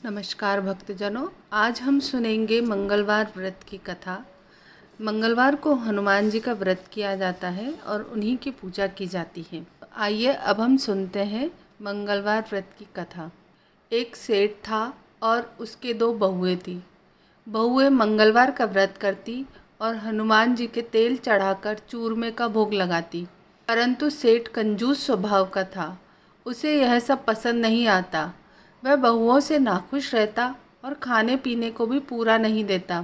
नमस्कार भक्तजनों, आज हम सुनेंगे मंगलवार व्रत की कथा। मंगलवार को हनुमान जी का व्रत किया जाता है और उन्हीं की पूजा की जाती है। आइए अब हम सुनते हैं मंगलवार व्रत की कथा। एक सेठ था और उसके दो बहुएं थी। बहुएं मंगलवार का व्रत करती और हनुमान जी के तेल चढ़ाकर चूरमे का भोग लगाती, परंतु सेठ कंजूस स्वभाव का था। उसे यह सब पसंद नहीं आता। वह बहुओं से नाखुश रहता और खाने पीने को भी पूरा नहीं देता।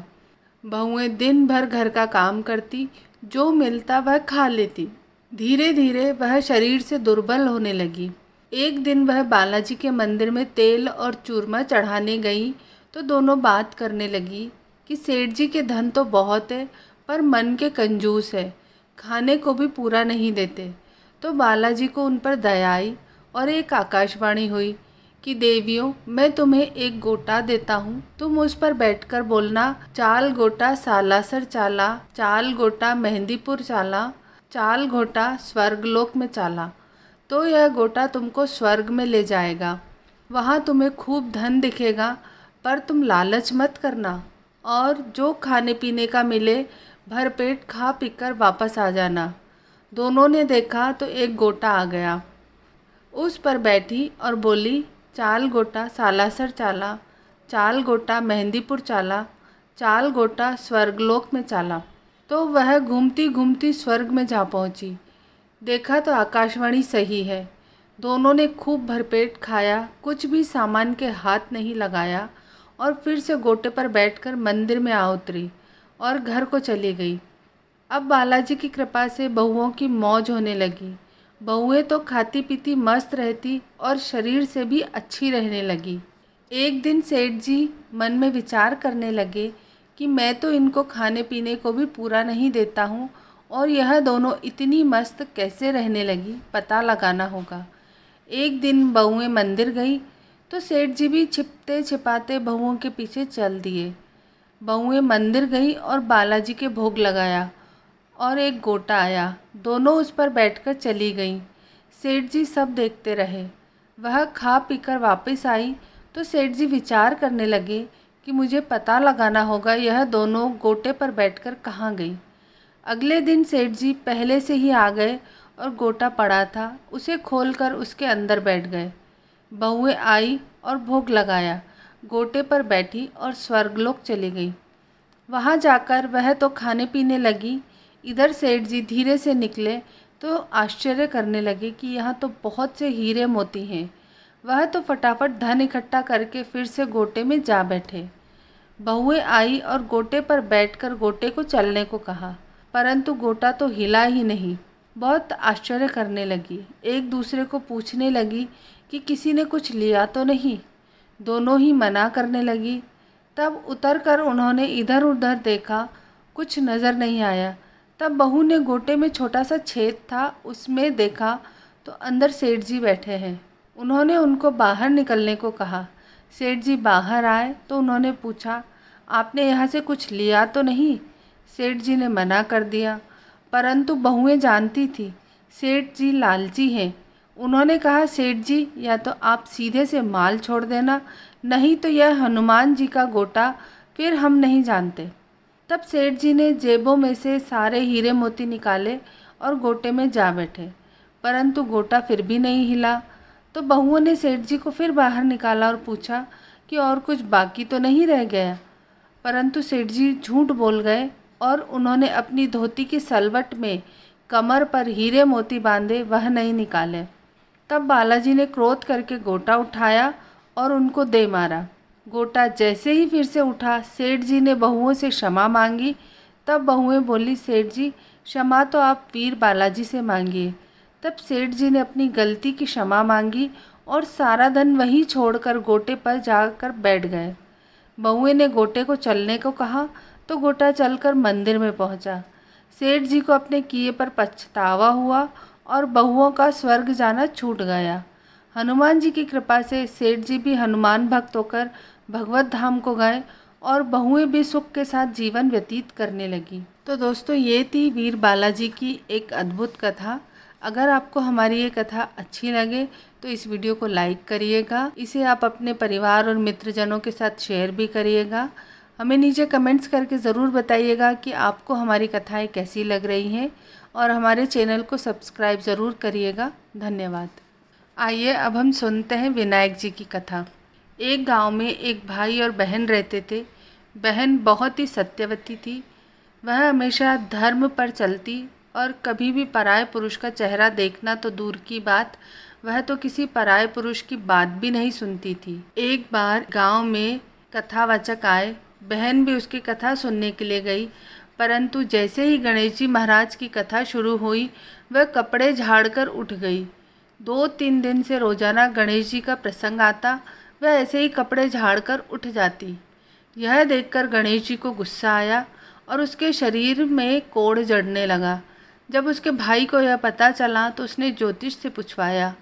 बहुएं दिन भर घर का काम करती, जो मिलता वह खा लेती। धीरे धीरे वह शरीर से दुर्बल होने लगी। एक दिन वह बालाजी के मंदिर में तेल और चूरमा चढ़ाने गई तो दोनों बात करने लगी कि सेठ जी के धन तो बहुत है, पर मन के कंजूस है, खाने को भी पूरा नहीं देते। तो बालाजी को उन पर दया आई और एक आकाशवाणी हुई कि देवियों, मैं तुम्हें एक गोटा देता हूँ, तुम उस पर बैठकर बोलना, चाल गोटा सालासर चाला, चाल गोटा मेहंदीपुर चाला, चाल गोटा स्वर्गलोक में चाला। तो यह गोटा तुमको स्वर्ग में ले जाएगा। वहाँ तुम्हें खूब धन दिखेगा, पर तुम लालच मत करना और जो खाने पीने का मिले भरपेट खा पीकर वापस आ जाना। दोनों ने देखा तो एक गोटा आ गया। उस पर बैठी और बोली, चाल गोटा सालासर चाला, चाल गोटा मेहंदीपुर चाला, चाल गोटा स्वर्गलोक में चाला। तो वह घूमती घूमती स्वर्ग में जा पहुंची। देखा तो आकाशवाणी सही है। दोनों ने खूब भरपेट खाया, कुछ भी सामान के हाथ नहीं लगाया और फिर से गोटे पर बैठकर मंदिर में आ उतरी और घर को चली गई। अब बालाजी की कृपा से बहुओं की मौज होने लगी। बहुएं तो खाती पीती मस्त रहती और शरीर से भी अच्छी रहने लगी। एक दिन सेठ जी मन में विचार करने लगे कि मैं तो इनको खाने पीने को भी पूरा नहीं देता हूँ और यह दोनों इतनी मस्त कैसे रहने लगी, पता लगाना होगा। एक दिन बहुएं मंदिर गई तो सेठ जी भी छिपते छिपाते बहुओं के पीछे चल दिए। बहुएं मंदिर गई और बालाजी के भोग लगाया और एक गोटा आया। दोनों उस पर बैठकर चली गईं। सेठ जी सब देखते रहे। वह खा पीकर वापस आई तो सेठ जी विचार करने लगे कि मुझे पता लगाना होगा यह दोनों गोटे पर बैठकर कहाँ गई। अगले दिन सेठ जी पहले से ही आ गए और गोटा पड़ा था, उसे खोलकर उसके अंदर बैठ गए। बहुएं आई और भोग लगाया, गोटे पर बैठी और स्वर्गलोक चली गई। वहाँ जाकर वह तो खाने पीने लगी। इधर सेठ जी धीरे से निकले तो आश्चर्य करने लगे कि यहाँ तो बहुत से हीरे मोती हैं। वह तो फटाफट धन इकट्ठा करके फिर से गोटे में जा बैठे। बहुएं आई और गोटे पर बैठकर गोटे को चलने को कहा, परंतु गोटा तो हिला ही नहीं। बहुत आश्चर्य करने लगी। एक दूसरे को पूछने लगी कि किसी ने कुछ लिया तो नहीं। दोनों ही मना करने लगी। तब उतरकर उन्होंने इधर उधर देखा, कुछ नज़र नहीं आया। तब बहू ने गोटे में छोटा सा छेद था, उसमें देखा तो अंदर सेठ जी बैठे हैं। उन्होंने उनको बाहर निकलने को कहा। सेठ जी बाहर आए तो उन्होंने पूछा, आपने यहाँ से कुछ लिया तो नहीं? सेठ जी ने मना कर दिया, परंतु बहुएं जानती थी सेठ जी लालची हैं। उन्होंने कहा, सेठ जी या तो आप सीधे से माल छोड़ देना, नहीं तो यह हनुमान जी का गोटा फिर हम नहीं जानते। तब सेठ जी ने जेबों में से सारे हीरे मोती निकाले और गोटे में जा बैठे, परंतु गोटा फिर भी नहीं हिला। तो बहुओं ने सेठ जी को फिर बाहर निकाला और पूछा कि और कुछ बाकी तो नहीं रह गया, परंतु सेठ जी झूठ बोल गए और उन्होंने अपनी धोती की सलवट में कमर पर हीरे मोती बांधे, वह नहीं निकाले। तब बालाजी ने क्रोध करके गोटा उठाया और उनको दे मारा। गोटा जैसे ही फिर से उठा, सेठ जी ने बहुओं से क्षमा मांगी। तब बहुएं बोली, सेठ जी क्षमा तो आप वीर बालाजी से मांगिए। तब सेठ जी ने अपनी गलती की क्षमा मांगी और सारा धन वहीं छोड़कर गोटे पर जाकर बैठ गए। बहुएं ने गोटे को चलने को कहा तो गोटा चलकर मंदिर में पहुंचा। सेठ जी को अपने किए पर पछतावा हुआ और बहुओं का स्वर्ग जाना छूट गया। हनुमान जी की कृपा से सेठ जी भी हनुमान भक्त होकर भगवत धाम को गए और बहुएं भी सुख के साथ जीवन व्यतीत करने लगी। तो दोस्तों, ये थी वीर बालाजी की एक अद्भुत कथा। अगर आपको हमारी ये कथा अच्छी लगे तो इस वीडियो को लाइक करिएगा। इसे आप अपने परिवार और मित्रजनों के साथ शेयर भी करिएगा। हमें नीचे कमेंट्स करके ज़रूर बताइएगा कि आपको हमारी कथाएं कैसी लग रही हैं और हमारे चैनल को सब्सक्राइब ज़रूर करिएगा। धन्यवाद। आइए अब हम सुनते हैं विनायक जी की कथा। एक गांव में एक भाई और बहन रहते थे। बहन बहुत ही सत्यवती थी। वह हमेशा धर्म पर चलती और कभी भी पराये पुरुष का चेहरा देखना तो दूर की बात, वह तो किसी पराये पुरुष की बात भी नहीं सुनती थी। एक बार गांव में कथावाचक आए। बहन भी उसकी कथा सुनने के लिए गई, परंतु जैसे ही गणेश जी महाराज की कथा शुरू हुई वह कपड़े झाड़कर उठ गई। 2-3 दिन से रोजाना गणेश जी का प्रसंग आता, वह ऐसे ही कपड़े झाड़कर उठ जाती। यह देखकर गणेश जी को गुस्सा आया और उसके शरीर में कोढ़ जड़ने लगा। जब उसके भाई को यह पता चला तो उसने ज्योतिष से पूछवाया।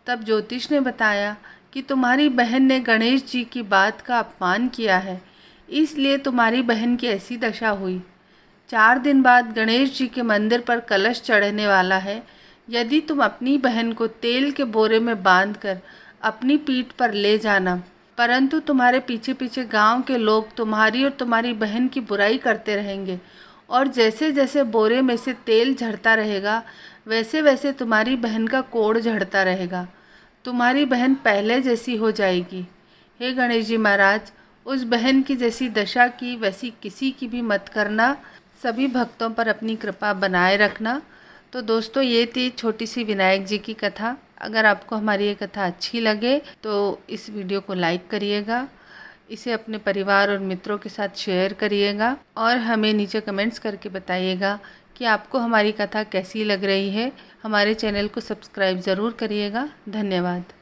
तब ज्योतिष ने बताया कि तुम्हारी बहन ने गणेश जी की बात का अपमान किया है, इसलिए तुम्हारी बहन की ऐसी दशा हुई। 4 दिन बाद गणेश जी के मंदिर पर कलश चढ़ने वाला है। यदि तुम अपनी बहन को तेल के बोरे में बांधकर अपनी पीठ पर ले जाना, परंतु तुम्हारे पीछे पीछे गांव के लोग तुम्हारी और तुम्हारी बहन की बुराई करते रहेंगे और जैसे जैसे बोरे में से तेल झड़ता रहेगा वैसे वैसे तुम्हारी बहन का कोढ़ झड़ता रहेगा। तुम्हारी बहन पहले जैसी हो जाएगी। हे गणेश जी महाराज, उस बहन की जैसी दशा की वैसी किसी की भी मत करना। सभी भक्तों पर अपनी कृपा बनाए रखना। तो दोस्तों, ये थी छोटी सी विनायक जी की कथा। अगर आपको हमारी ये कथा अच्छी लगे तो इस वीडियो को लाइक करिएगा, इसे अपने परिवार और मित्रों के साथ शेयर करिएगा और हमें नीचे कमेंट्स करके बताइएगा कि आपको हमारी कथा कैसी लग रही है। हमारे चैनल को सब्सक्राइब ज़रूर करिएगा। धन्यवाद।